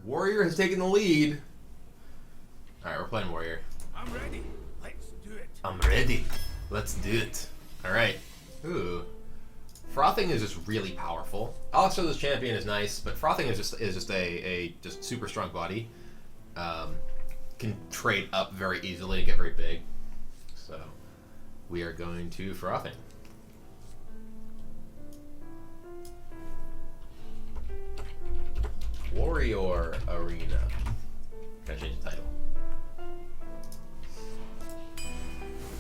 Warrior has taken the lead. Alright, we're playing Warrior. I'm ready. Let's do it. I'm ready. Let's do it. Alright. Ooh. Frothing is just really powerful. Alex champion is nice, but Frothing is just a super strong body. Can trade up very easily and get very big. So we are going to Frothing. Warrior Arena. Gotta change the title.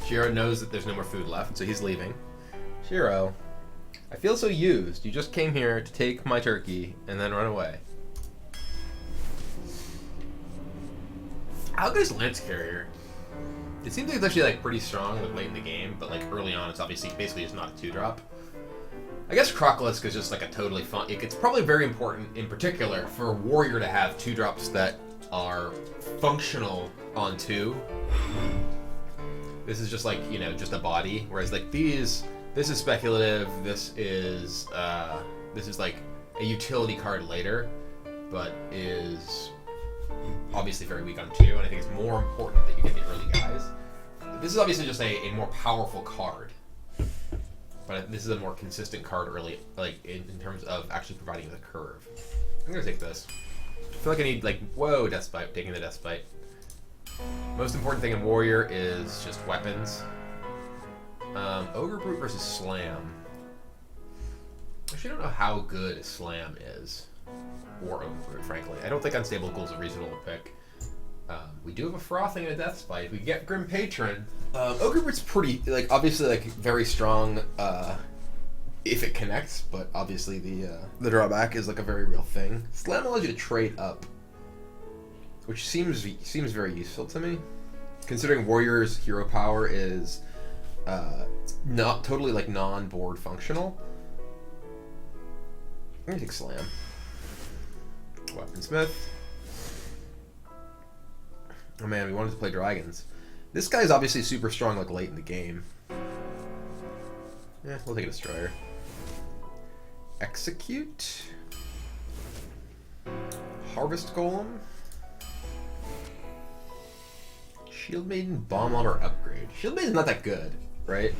Shiro knows that there's no more food left, so he's leaving. Shiro, I feel so used. You just came here to take my turkey and then run away. How good is Lance Carrier? It seems like it's actually like pretty strong like late in the game, but like early on it's obviously basically just not a 2-drop. I guess Crocolisk is just like a totally fun. It's probably very important in particular for Warrior to have 2-drops that are functional on 2. This is just like, you know, just a body, whereas like these, this is speculative. This is like a utility card later, but is obviously very weak on 2, and I think it's more important that you get the early guys. This is obviously just a more powerful card, but this is a more consistent card early, like in terms of actually providing the curve. I'm gonna take this. I feel like I need like, whoa, Death Spite, taking the Death Spite. Most important thing in Warrior is just weapons. Ogre Brute versus Slam. Actually, I don't know how good Slam is. Or Ogre Brute, frankly. I don't think Unstable Ghoul is a reasonable pick. We do have a Frothing and a Death Spite. We get Grim Patron. Ogre Brute's pretty, like, obviously, like, very strong if it connects, but obviously the drawback is, like, a very real thing. Slam allows you to trade up, which seems very useful to me, considering Warrior's hero power is not totally like non-board functional. I'm gonna take Slam. Weaponsmith. Oh man, we wanted to play dragons. This guy's obviously super strong like late in the game. Yeah, we'll take a Destroyer. Execute. Harvest Golem. Shield Maiden, Bomb Lobber upgrade. Shield Maiden's not that good, right?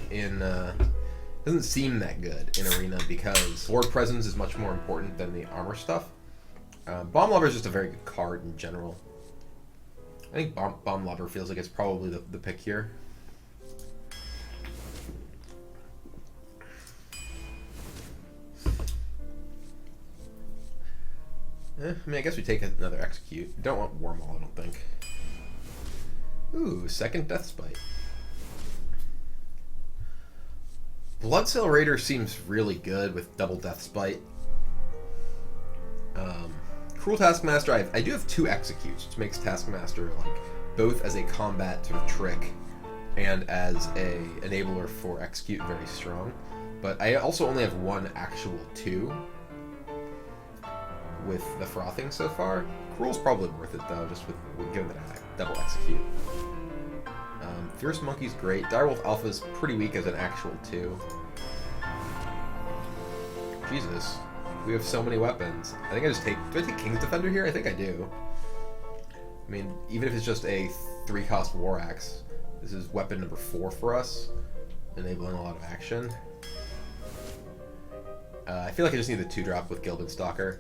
Doesn't seem that good in Arena because board presence is much more important than the armor stuff. Bomb Lobber is just a very good card in general. I think Bomb Lobber feels like it's probably the pick here. I mean, I guess we take another Execute. Don't want Wormhole, I don't think. Ooh, second Death Spite. Bloodsail Raider seems really good with double Death Spite. Cruel Taskmaster, I do have 2 Executes, which makes Taskmaster like both as a combat sort of trick and as a enabler for Execute very strong. But I also only have 1 actual 2 with the Frothing so far. Cruel's probably worth it though, just with given that double Execute. Fierce Monkey's great. Direwolf Alpha's pretty weak as an actual 2. Jesus. We have so many weapons. I think I just take... Do I take King's Defender here? I think I do. I mean, even if it's just a 3-cost War Axe, this is weapon number 4 for us, enabling a lot of action. I feel like I just need the 2-drop with Gilbin Stalker.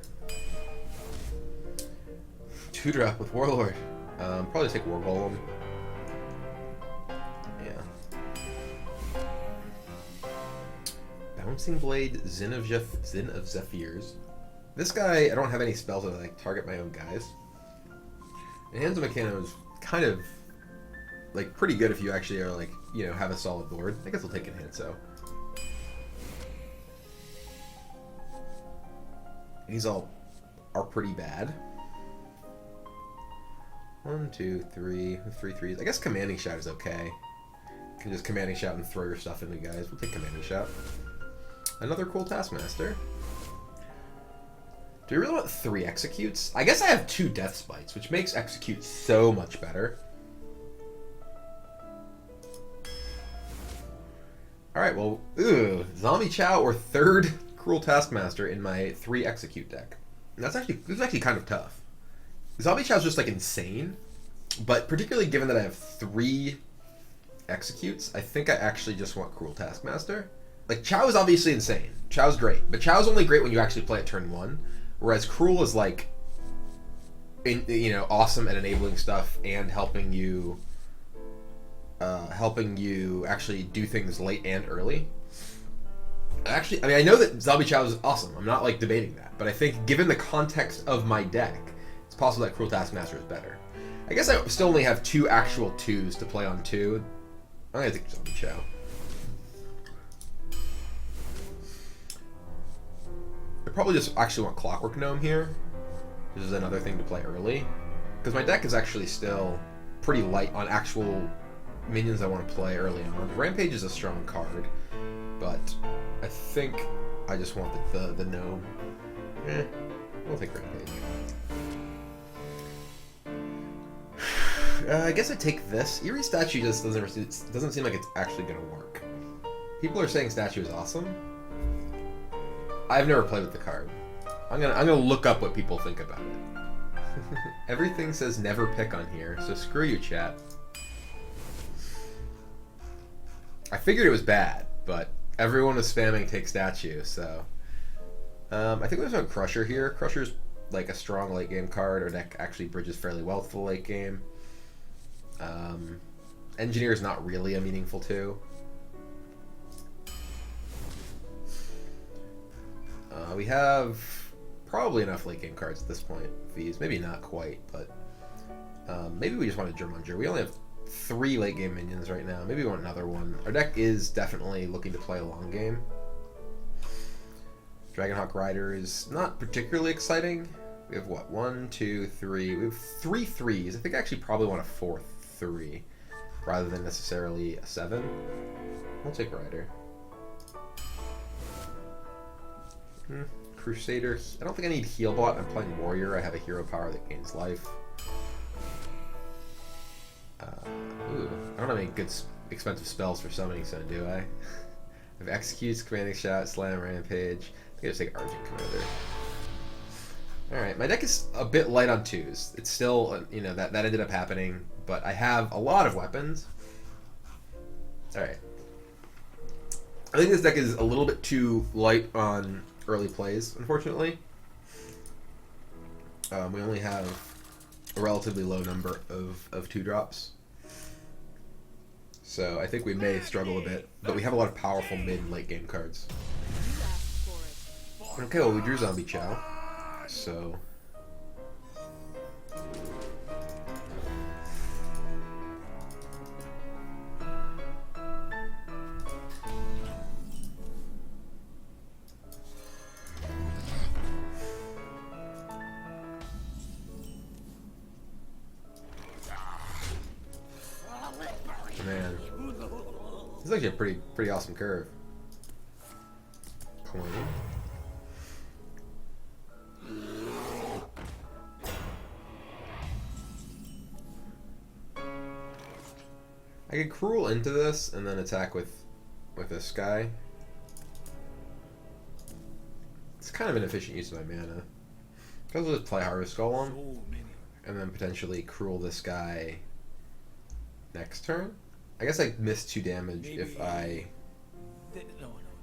2-drop with Warlord. Probably take War Golem. Bouncing Blade, Zin of Zephyrs. This guy, I don't have any spells that like target my own guys. And Hands of Meccano is kind of like pretty good if you actually are like, you know, have a solid board. I guess I'll take Enhanso. These all are pretty bad. 1, 2, 3, 3 threes. I guess Commanding Shout is okay. You can just Commanding Shout and throw your stuff into guys. We'll take Commanding Shout. Another cool Taskmaster. Do we really want 3 Executes? I guess I have 2 Death Spites, which makes Execute so much better. Alright, well, Zombie Chow or 3rd Cruel Taskmaster in my 3 Execute deck. And this is actually kind of tough. Zombie Chow's just like insane, but particularly given that I have 3 executes, I think I actually just want Cruel Taskmaster. Like, Chow is obviously insane. Chow's great, but Chow's only great when you actually play it turn 1, whereas Cruel is like, awesome at enabling stuff and helping you actually do things late and early. Actually, I mean, I know that Zombie Chow is awesome. I'm not like debating that, but I think given the context of my deck, it's possible that Cruel Taskmaster is better. I guess I still only have 2 actual 2s to play on 2. I'm gonna take Zombie Chow. I probably just actually want Clockwork Gnome here. This is another thing to play early, because my deck is actually still pretty light on actual minions I want to play early on. Rampage is a strong card, but I think I just want the gnome. We'll take Rampage. I guess I take this. Eerie Statue just doesn't seem like it's actually gonna work. People are saying Statue is awesome. I've never played with the card. I'm gonna look up what people think about it. Everything says never pick on here, so screw you, chat. I figured it was bad, but everyone was spamming take Statue, so I think there's no Crusher here. Crusher's like a strong late game card. Our deck actually bridges fairly well to the late game. Engineer is not really a meaningful 2. We have probably enough late game cards at this point. Fees, maybe not quite, but maybe we just want a Germonger. We only have 3 late game minions right now. Maybe we want another one. Our deck is definitely looking to play a long game. Dragonhawk Rider is not particularly exciting. We have what? 1, 2, 3. We have 3 3s. I think I actually probably want a 4th 3 rather than necessarily a 7. We'll take Rider. Crusader. I don't think I need Healbot. I'm playing Warrior. I have a hero power that gains life. I don't have any good expensive spells for summoning Sun, do I? I have Executes, Commanding Shout, Slam, Rampage. I think I just take Argent Commander. Alright, my deck is a bit light on 2s. It's still, that ended up happening, but I have a lot of weapons. Alright. I think this deck is a little bit too light on early plays, unfortunately. We only have a relatively low number of 2-drops. So I think we may struggle a bit, but we have a lot of powerful mid and late game cards. Okay, well, we drew Zombie Chow, so... Man, this is actually a pretty awesome curve. Coin. I could Cruel into this and then attack with this guy. It's kind of an efficient use of my mana. Because we'll just play Harvest Golem and then potentially Cruel this guy next turn. I guess I missed 2 damage if I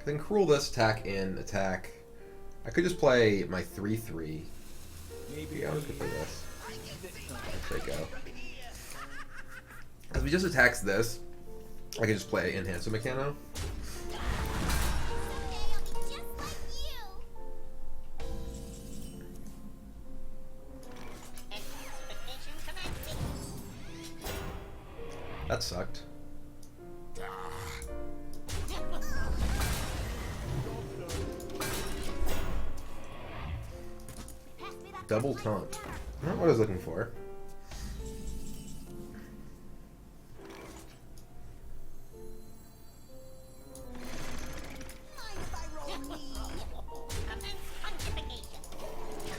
then Cruel this, attack in, attack. I could just play my 3/3. Yeah, I was gonna play this. There we go. Because we just attacks this, I could just play Enhancer Mechano. That sucked. Double taunt. Not what I was looking for.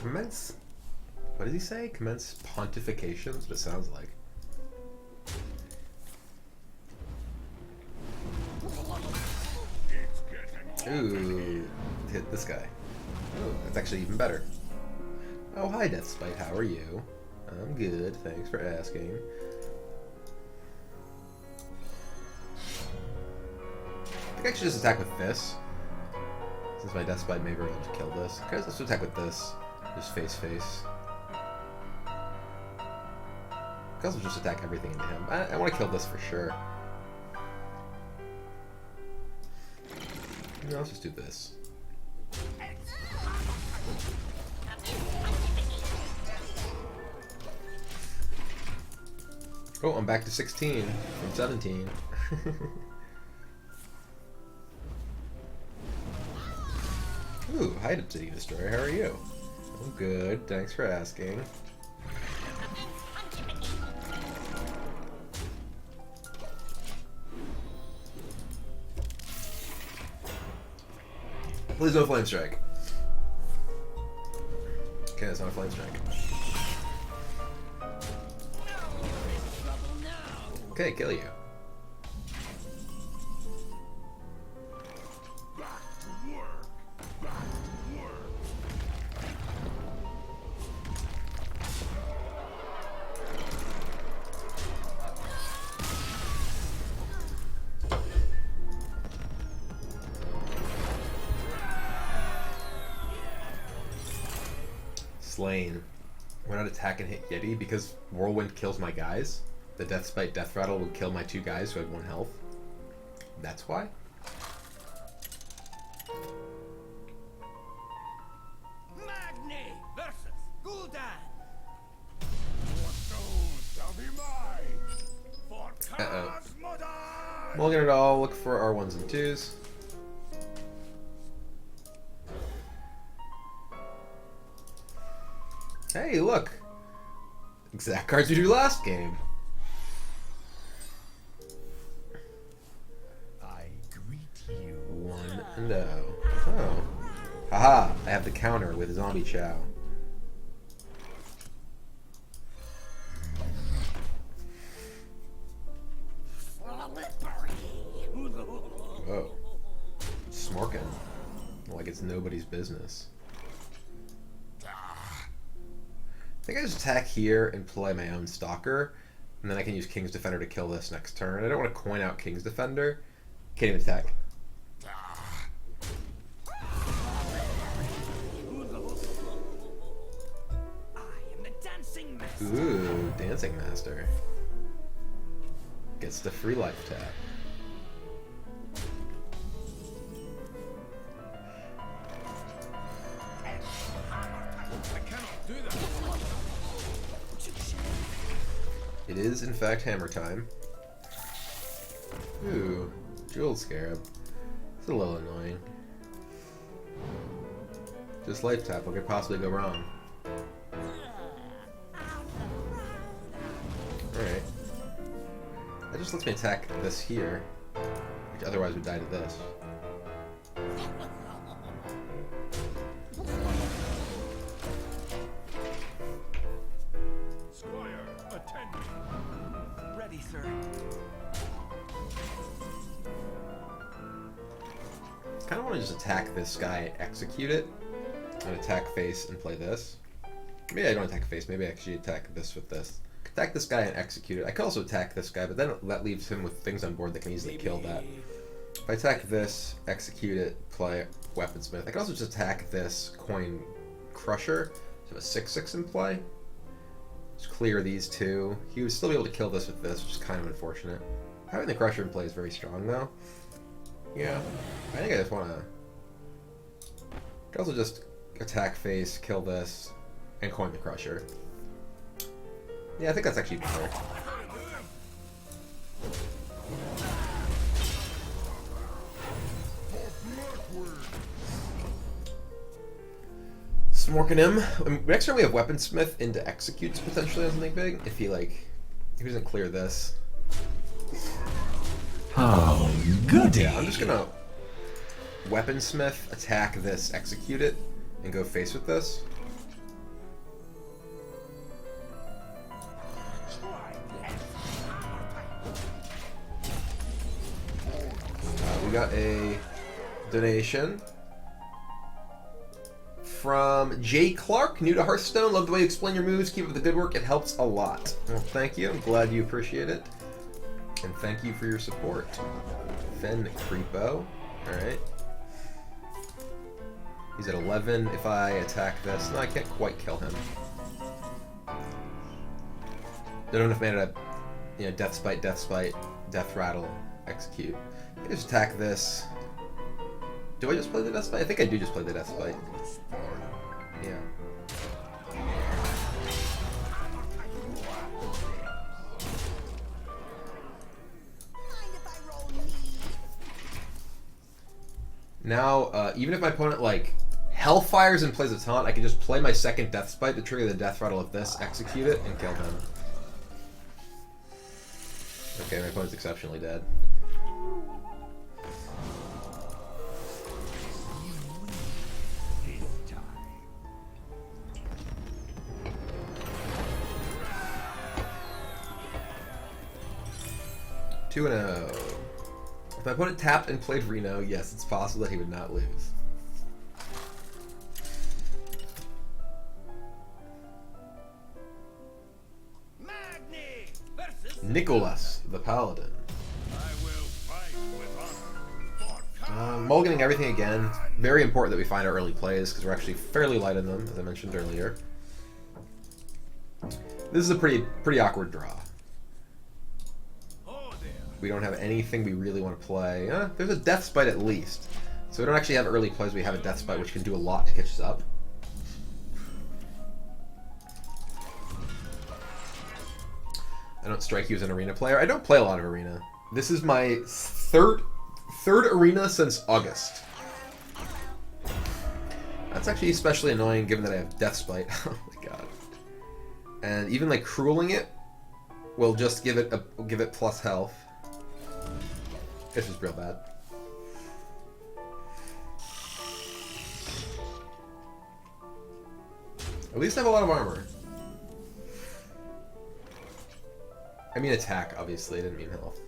Commence. What does he say? Commence pontifications? What it sounds like. Ooh, hit this guy. Oh, that's actually even better. Oh, hi, Deathspite. How are you? I'm good. Thanks for asking. I think I should just attack with this. Since my Death Spite may be able to kill this. Okay, let's attack with this. Just face. I could also just attack everything into him. I want to kill this for sure. No, let's just do this. Oh, I'm back to 16 from 17. Ooh, hi, City Destroyer. How are you? I'm good. Thanks for asking. Please no Flame Strike. Okay, that's not a Flame Strike. Okay, kill you. Slain. We're not attack and hit Yeti because Whirlwind kills my guys. The Death Spite Death Rattle would kill my 2 guys who had 1 health. That's why. Magni versus Gul'dan. What those shall be mine. For Cosmodon. Mulligan it all. Look for our 1s and 2s. Hey, look! Exact cards we drew last game. I greet you. 1 and 0. Oh. Haha! I have the counter with Zombie Chow. Whoa. Smorkin'. Like it's nobody's business. I think I just attack here and play my own Stalker, and then I can use King's Defender to kill this next turn. I don't want to coin out King's Defender. Can't even attack. I am the dancing master. Ooh, Dancing Master. Gets the free life tap. I cannot do that. It is, in fact, hammer time. Ooh, Jeweled Scarab. It's a little annoying. Just life tap. What could possibly go wrong? Alright. That just lets me attack this here, which otherwise would die to this. Ready, sir. Kind of want to just attack this guy, execute it, and attack face and play this. Maybe I don't attack face. Maybe I actually attack this with this. Attack this guy and execute it. I could also attack this guy, but then that leaves him with things on board that can easily kill that. If I attack this, execute it, play Weaponsmith. I can also just attack this Coin Crusher. So a 6/6 in play. Just clear these 2. He would still be able to kill this with this, which is kind of unfortunate. Having the Crusher in play is very strong, though. Yeah, I think I just want to... I can also just attack face, kill this, and coin the Crusher. Yeah, I think that's actually better. Smorking him. Next turn we have Weaponsmith into executes potentially on something big. If he doesn't clear this. Oh, goody. Yeah, I'm just gonna Weaponsmith, attack this, execute it, and go face with this. We got a donation from Jay Clark, new to Hearthstone. Love the way you explain your moves. Keep up the good work. It helps a lot. Well, thank you. I'm glad you appreciate it. And thank you for your support. Fen Creepo. Alright. He's at 11. If I attack this... No, I can't quite kill him. Don't have enough mana to... Death Spite, Death Rattle, Execute. I can just attack this. Do I just play the Death Spite? I think I do just play the Death Spite. Yeah. Now, even if my opponent, like, Hellfires and plays a taunt, I can just play my second Death Spite to trigger the Death Rattle of this, execute it, and kill him. Okay, my opponent's exceptionally dead. Two and 0. If my opponent tapped and played Reno, yes, it's possible that he would not lose. Nicholas, the Paladin. Mulliganing everything again. Very important that we find our early plays, because we're actually fairly light on them, as I mentioned earlier. This is a pretty awkward draw. We don't have anything we really want to play. There's a Death Spite at least. So we don't actually have early plays, we have a Death Spite, which can do a lot to catch us up. I don't strike you as an arena player. I don't play a lot of arena. This is my third arena since August. That's actually especially annoying given that I have Death Spite. Oh my god. And even like crueling it will just give it plus health. This is real bad. At least I have a lot of armor. I mean attack, obviously. I didn't mean health.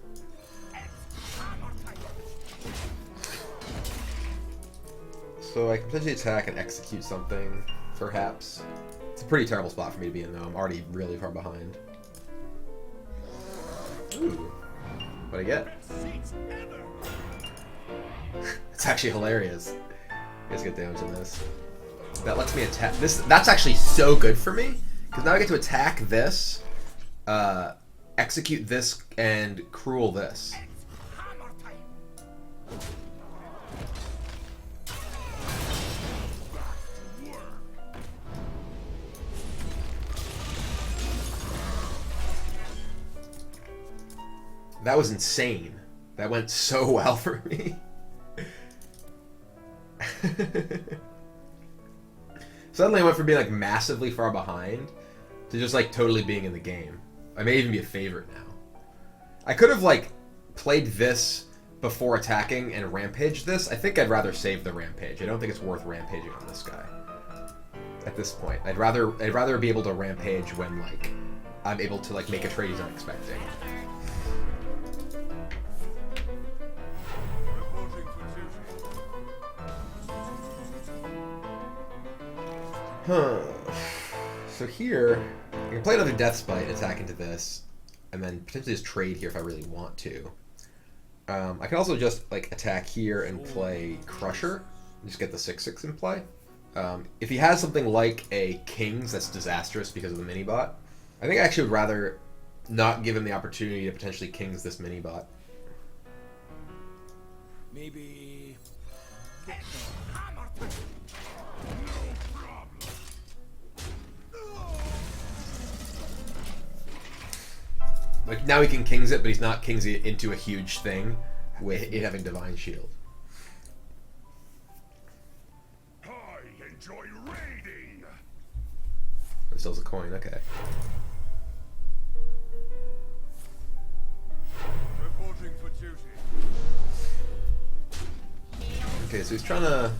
So I can potentially attack and execute something, perhaps. It's a pretty terrible spot for me to be in, though. I'm already really far behind. Ooh. What'd I get? It's actually hilarious. You guys get damage in this. That lets me attack this. That's actually so good for me, because now I get to attack this, execute this, and cruel this. That was insane. That went so well for me. Suddenly I went from being like massively far behind to just like totally being in the game. I may even be a favorite now. I could have like played this before attacking and rampaged this. I think I'd rather save the rampage. I don't think it's worth rampaging on this guy at this point. I'd rather be able to rampage when like I'm able to like make a trade he's not expecting. So here, I can play another Death Spite, attack into this, and then potentially just trade here if I really want to. I can also just like attack here and play Crusher, and just get the 6/6 in play. If he has something like a Kings that's disastrous because of the mini-bot, I think I actually would rather not give him the opportunity to potentially Kings this mini-bot. Maybe... Like, now he can Kings it, but he's not Kings it into a huge thing with it having Divine Shield. I enjoy raiding. It still has a coin, okay. Reporting for duty. Okay, so he's trying to...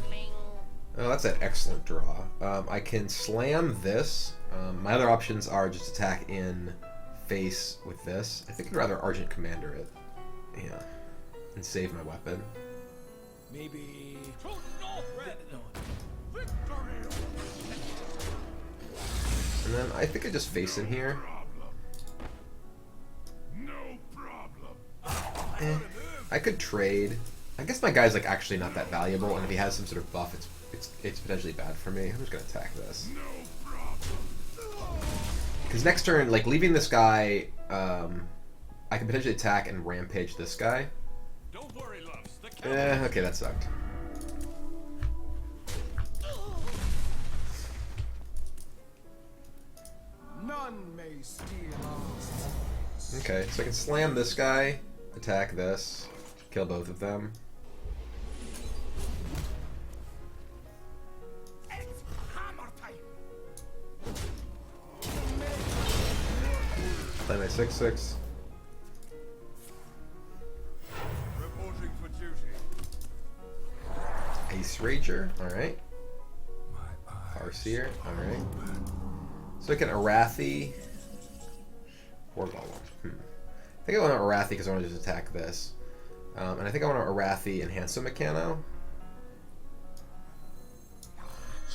Oh, that's an excellent draw. I can slam this. My other options are just attack in face with this. I think I'd rather Argent Commander it. Yeah. And save my weapon. Maybe... Victory! And then I think I just face him here. I could trade. I guess my guy's like actually not that valuable, and if he has some sort of buff, it's potentially bad for me. I'm just gonna attack this. Because next turn, like leaving this guy, I can potentially attack and rampage this guy. Don't worry, loves. Okay, that sucked. None may steal us. Okay, so I can slam this guy, attack this, kill both of them. It's hammer time. Play my 6/6. Reporting for duty. Ace Rager, alright. Farseer, alright. So I can Arathi. Or Golem. I think I want to Arathi because I want to just attack this. And I think I want to Arathi and Handsome Meccano.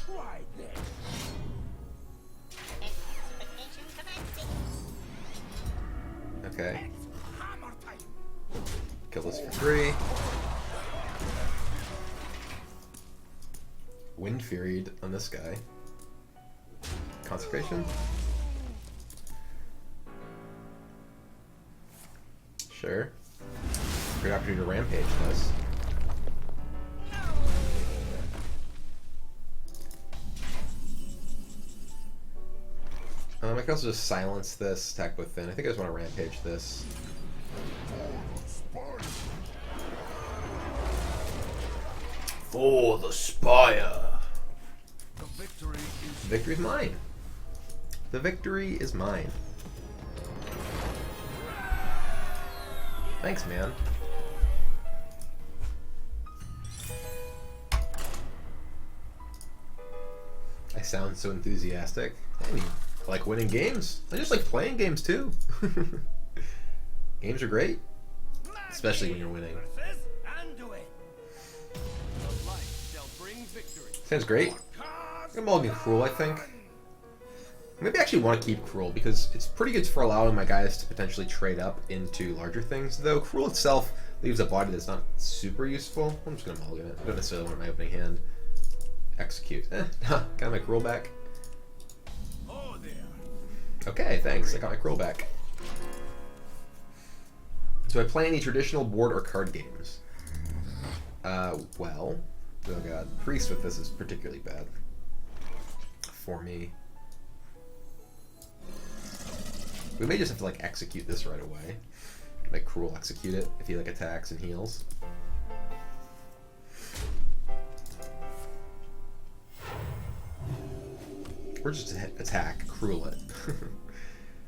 Try this. Okay. Hammer time. Kill this for 3. Wind Furied on this guy. Consecration. Sure. Great opportunity to rampage this. I can also just silence this, attack within. I think I just want to rampage this. For the Spire! The victory is The victory is mine. The victory is mine. Thanks, man. I sound so enthusiastic. I mean, I like winning games. I just like playing games too. Games are great, especially when you're winning. Sounds great. I'm mulligan Cruel, I think. Maybe I actually want to keep Cruel because it's pretty good for allowing my guys to potentially trade up into larger things, though Cruel itself leaves a body that's not super useful. I'm just going to mulligan it. I don't necessarily want my opening hand. Execute. Got my Cruel back. Okay, thanks. I got my Cruel back. Do I play any traditional board or card games? Well... Oh god, Priest with this is particularly bad for me. We may just have to like execute this right away. Like Cruel execute it if he like attacks and heals. Or just attack, Cruel it.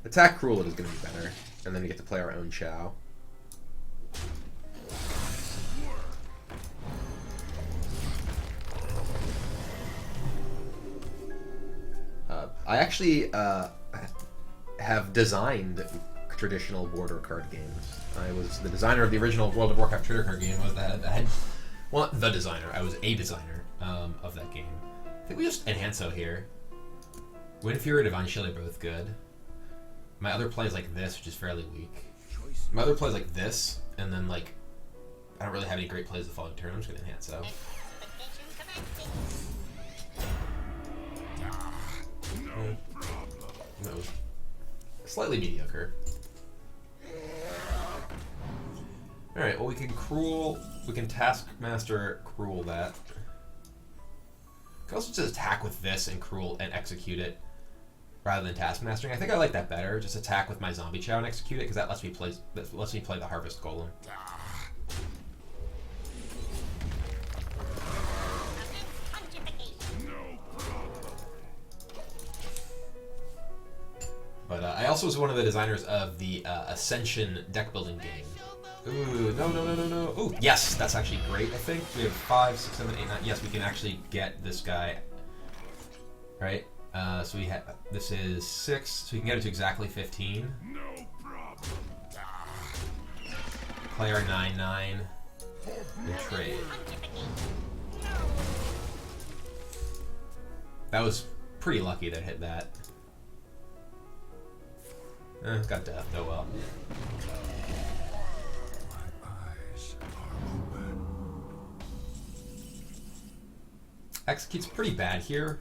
Attack, Cruel it is going to be better. And then we get to play our own Chow. I actually have designed traditional board or card games. I was the designer of the original World of Warcraft trader card game. I was well, not the designer. I was a designer of that game. I think we just Enhanso here. Wind Fury and Divine Shield are both good. My other play is like this, which is fairly weak. My other play is like this, and then like I don't really have any great plays the following turn. I'm just gonna Enhanso. No. Slightly mediocre. Alright, well we can Taskmaster Cruel that. We can also just attack with this and Cruel and execute it rather than Taskmastering. I think I like that better. Just attack with my Zombie Chow and execute it because that lets me play the Harvest Golem. But I also was one of the designers of the Ascension deck building game. Ooh, no. Ooh, yes, that's actually great, I think. We have 5, 6, 7, 8, 9. Yes, we can actually get this guy. Right? So we have, this is 6, so we can get it to exactly 15. no problem. Play our 9/9 and trade. That was pretty lucky that hit that. Got death. Oh well. Eyes are open. Execute's pretty bad here.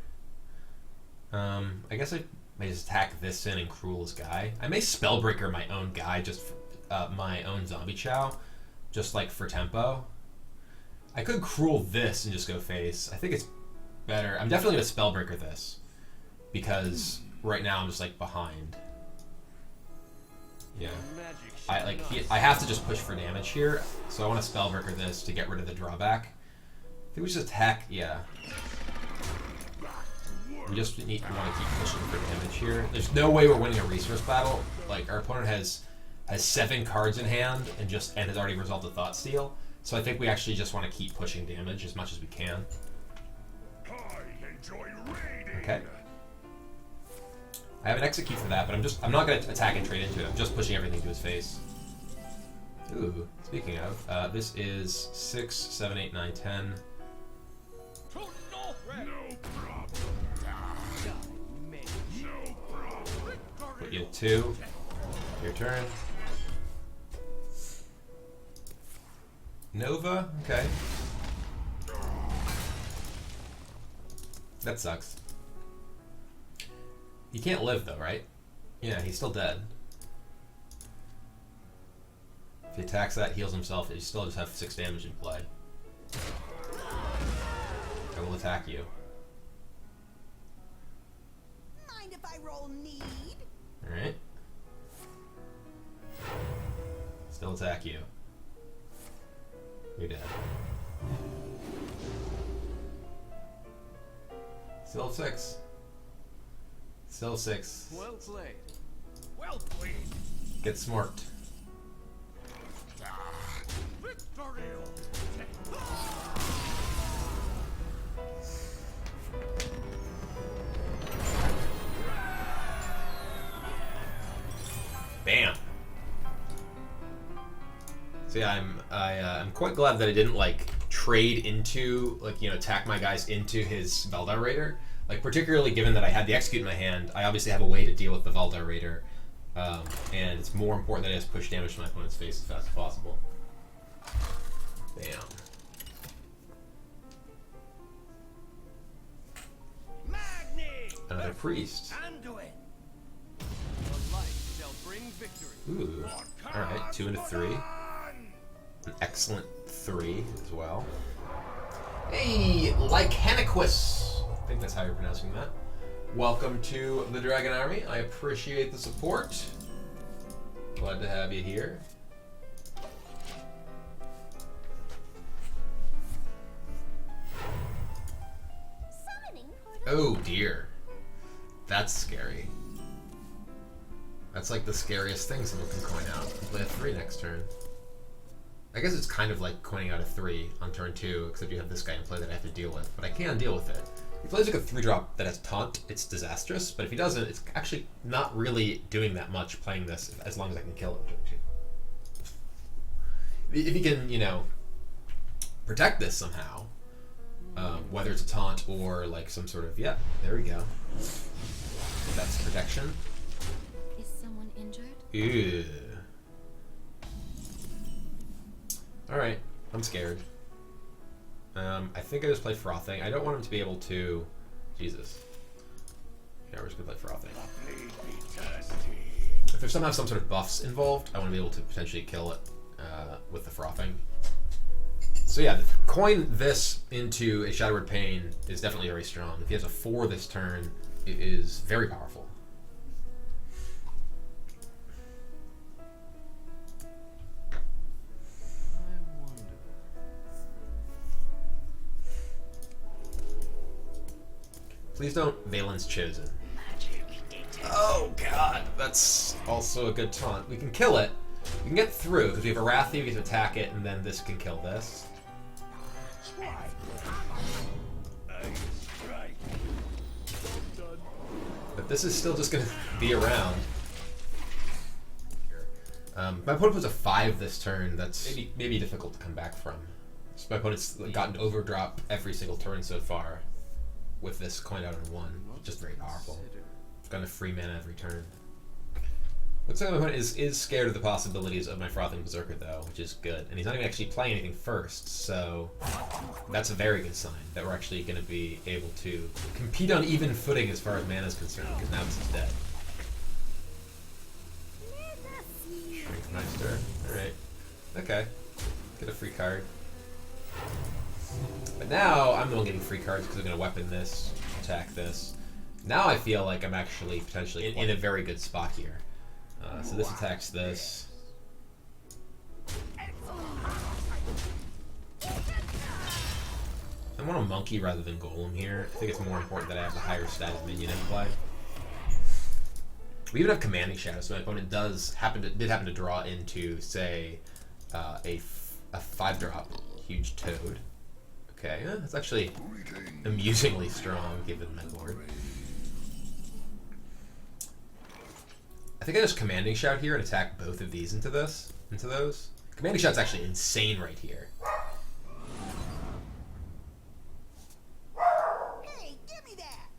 I guess I may just attack this in and Cruel this guy. I may Spellbreaker my own guy, just for, my own Zombie Chow, just like for tempo. I could Cruel this and just go face. I think it's better. I'm definitely gonna Spellbreaker this because right now I'm just like behind. Yeah, I have to just push for damage here, so I want to Spellbreaker this to get rid of the drawback. I think we should attack. Yeah. We just want to keep pushing for damage here. There's no way we're winning a resource battle. Like, our opponent has 7 cards in hand and has already resolved the Thought Steal. So I think we actually just want to keep pushing damage as much as we can. I enjoy raiding. Okay. I have an Execute for that, but I'm not going to attack and trade into it. I'm just pushing everything to his face. Ooh, speaking of, this is 6, 7, 8, 9, 10. No problem. No problem. Put you at 2. Your turn. Nova? Okay. That sucks. He can't live though, right? Yeah, he's still dead. If he attacks that, heals himself, he still just have 6 damage in play. I will attack you. Mind if I roll need? Alright. Still attack you. You're dead. Still 6. Still 6. Well played. Well played. Get smorked. Victory. Bam. See, I'm quite glad that I didn't like trade into attack my guys into his Valdar Raider. Like, particularly given that I had the Execute in my hand, I obviously have a way to deal with the Valdar Raider, and it's more important that I just push damage to my opponent's face as fast as possible. Bam. Magni. Another priest. Anduin. Your light shall bring victory. Ooh. Alright, 2 into 3. An excellent 3 as well. Hey, Lycanicus. I think that's how you're pronouncing that. Welcome to the Dragon Army. I appreciate the support. Glad to have you here. Summoning Oh dear. That's scary. That's like the scariest thing someone can coin out. Play a 3 next turn. I guess it's kind of like coining out a 3 on turn 2, except you have this guy in play that I have to deal with. But I can deal with it. If he plays like a 3-drop that has Taunt, it's disastrous. But if he doesn't, it's actually not really doing that much playing this as long as I can kill it. If he can, protect this somehow, whether it's a taunt or like some sort of, yeah, there we go. That's protection. Is someone injured? Ew. Alright, I'm scared. I think I just play Frothing. I don't want him to be able to... Jesus. Yeah, we're just gonna play Frothing. If there's somehow some sort of buffs involved, I want to be able to potentially kill it with the Frothing. So yeah, coin this into a Shadowward Pain is definitely very strong. If he has a 4 this turn, it is very powerful. Please don't Valen's Chosen. Oh god, that's also a good taunt. We can kill it. We can get through, because we have Arathi, we get to attack it, and then this can kill this. But this is still just going to be around. My opponent puts a 5 this turn. That's maybe difficult to come back from. So my opponent's gotten to overdrop every single turn so far with this coin out on 1. Just very powerful. It's got a free mana every turn. Looks like my opponent is scared of the possibilities of my Frothing Berserker, though, which is good. And he's not even actually playing anything first, so that's a very good sign that we're actually going to be able to compete on even footing as far as mana is concerned, because now this is dead. Shrinkmeister. Alright. Okay. Get a free card. But now I'm the one getting free cards because I'm going to weapon this, attack this. Now I feel like I'm actually potentially in a very good spot here. So this attacks this. I want a monkey rather than golem here. I think it's more important that I have the higher status minion in play. We even have commanding shadow, so my opponent did happen to draw into, say, a 5-drop huge toad. Okay, that's actually amusingly strong given my board. I think I just commanding shout here and attack both of these into those. Commanding shout's actually insane right here. Hey, give me that!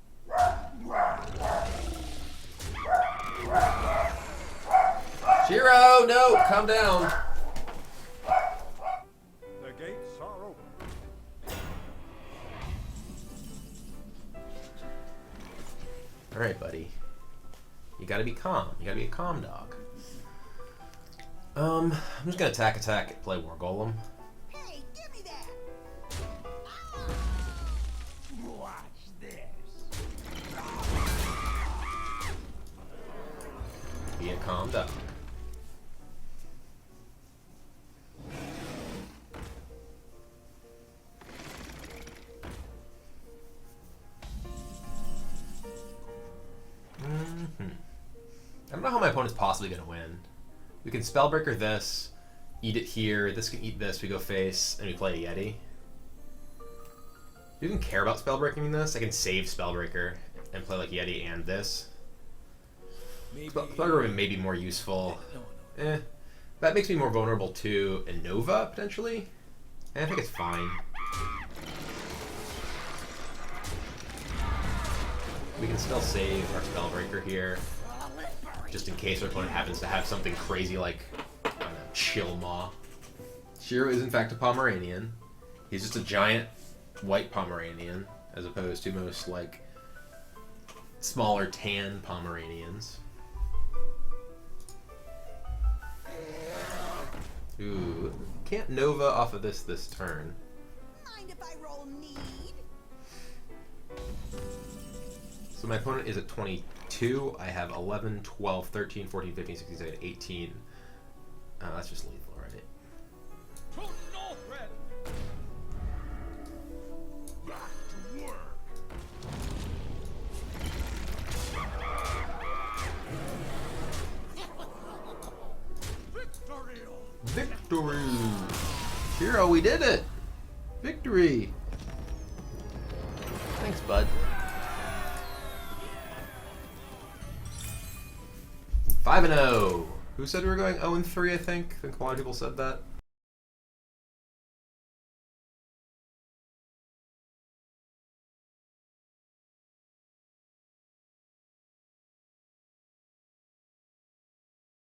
Shiro, no, calm down. The gates are open. All right, buddy. You gotta be calm. You gotta be a calm dog. I'm just gonna attack, play War Golem. Hey, give me that! Watch this. Be a calm dog. I don't know how my opponent's possibly going to win. We can Spellbreaker this, eat it here, this can eat this, we go face, and we play a Yeti. Do you even care about Spellbreaking this? I can save Spellbreaker and play like Yeti and this. Spellbreaker may be more useful. That makes me more vulnerable to a Nova, potentially. And I think it's fine. We can still save our Spellbreaker here, just in case our opponent happens to have something crazy like, I don't know, Chill Maw. Shiro is in fact a Pomeranian. He's just a giant white Pomeranian, as opposed to most, like, smaller tan Pomeranians. Ooh, can't Nova off of this turn. Mind if I roll need? So my opponent is at 22. I have 11, 12, 13, 14, 15, 16, 17, 18. That's just lethal, right? To Northred. Back to work. Victory. Victory! Shiro, we did it! Victory! Thanks, bud. 5-0. Who said we were going 0-3, I think? I think a lot of people said that.